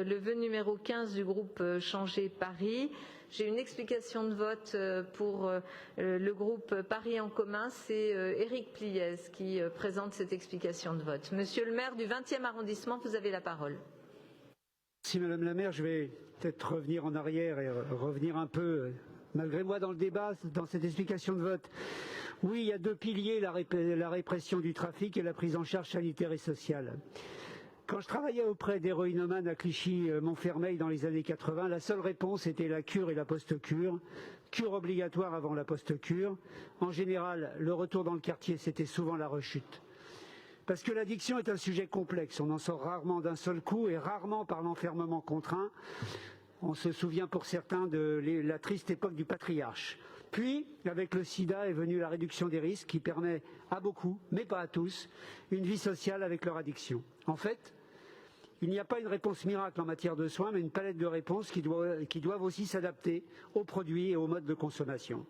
le vœu numéro 15 du groupe Changer Paris. J'ai une explication de vote pour le groupe Paris en commun. C'est Éric Pliez qui présente cette explication de vote. Monsieur le maire du 20e arrondissement, vous avez la parole. Merci Madame la maire. Je vais peut-être revenir en arrière et revenir un peu, malgré moi, dans le débat, dans cette explication de vote. Oui, il y a deux piliers, la répression du trafic et la prise en charge sanitaire et sociale. Quand je travaillais auprès d'héroïnomanes à Clichy-Montfermeil dans les années 80, la seule réponse était la cure et la post-cure. Cure obligatoire avant la post-cure. En général, le retour dans le quartier, c'était souvent la rechute. Parce que l'addiction est un sujet complexe. On en sort rarement d'un seul coup et rarement par l'enfermement contraint. On se souvient pour certains de la triste époque du patriarche. Puis, avec le sida est venue la réduction des risques qui permet à beaucoup, mais pas à tous, une vie sociale avec leur addiction. En fait, il n'y a pas une réponse miracle en matière de soins, mais une palette de réponses qui doivent aussi s'adapter aux produits et aux modes de consommation.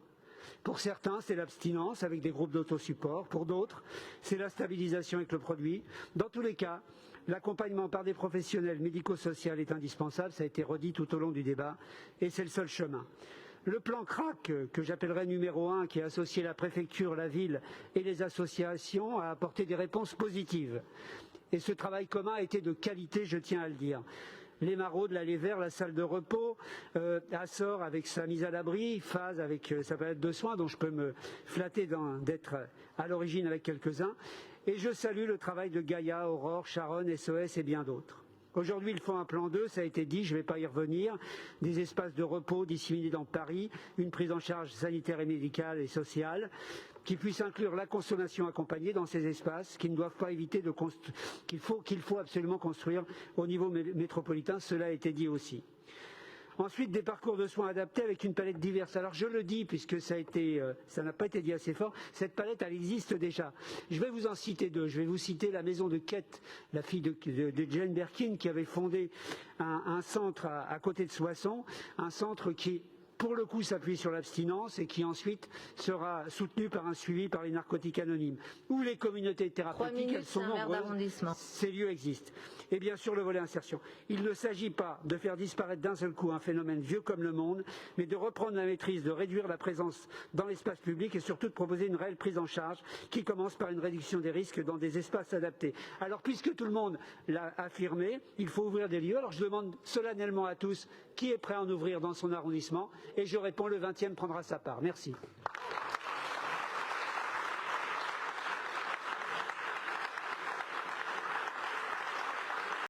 Pour certains, c'est l'abstinence avec des groupes d'autosupport. Pour d'autres, c'est la stabilisation avec le produit. Dans tous les cas, l'accompagnement par des professionnels médico-sociaux est indispensable. Ça a été redit tout au long du débat et c'est le seul chemin. Le plan CRAC, que j'appellerais numéro 1, qui a associé la préfecture, la ville et les associations, a apporté des réponses positives. Et ce travail commun a été de qualité, je tiens à le dire. Les maraudes, l'allée vert, la salle de repos, Assor avec sa mise à l'abri, Phase avec sa palette de soins, dont je peux me flatter d'être à l'origine avec quelques-uns. Et je salue le travail de Gaïa, Aurore, Charonne, SOS et bien d'autres. Aujourd'hui, il faut un plan 2, ça a été dit, je ne vais pas y revenir, des espaces de repos disséminés dans Paris, une prise en charge sanitaire et médicale et sociale, qui puisse inclure la consommation accompagnée dans ces espaces, qui ne doivent pas éviter qu'il faut absolument construire au niveau métropolitain, cela a été dit aussi. Ensuite, des parcours de soins adaptés avec une palette diverse. Alors je le dis, puisque ça n'a pas été dit assez fort, cette palette, elle existe déjà. Je vais vous en citer deux. Je vais vous citer la maison de Kate, la fille de Jane Birkin, qui avait fondé un centre à côté de Soissons, un centre qui, pour le coup, s'appuie sur l'abstinence et qui ensuite sera soutenu par un suivi par les narcotiques anonymes. Ou les communautés thérapeutiques, elles sont nombreuses. Ces lieux existent. Et bien sûr, le volet insertion. Il ne s'agit pas de faire disparaître d'un seul coup un phénomène vieux comme le monde, mais de reprendre la maîtrise, de réduire la présence dans l'espace public et surtout de proposer une réelle prise en charge qui commence par une réduction des risques dans des espaces adaptés. Alors, puisque tout le monde l'a affirmé, il faut ouvrir des lieux. Alors, je demande solennellement à tous qui est prêt à en ouvrir dans son arrondissement. Et je réponds, le 20e prendra sa part. Merci.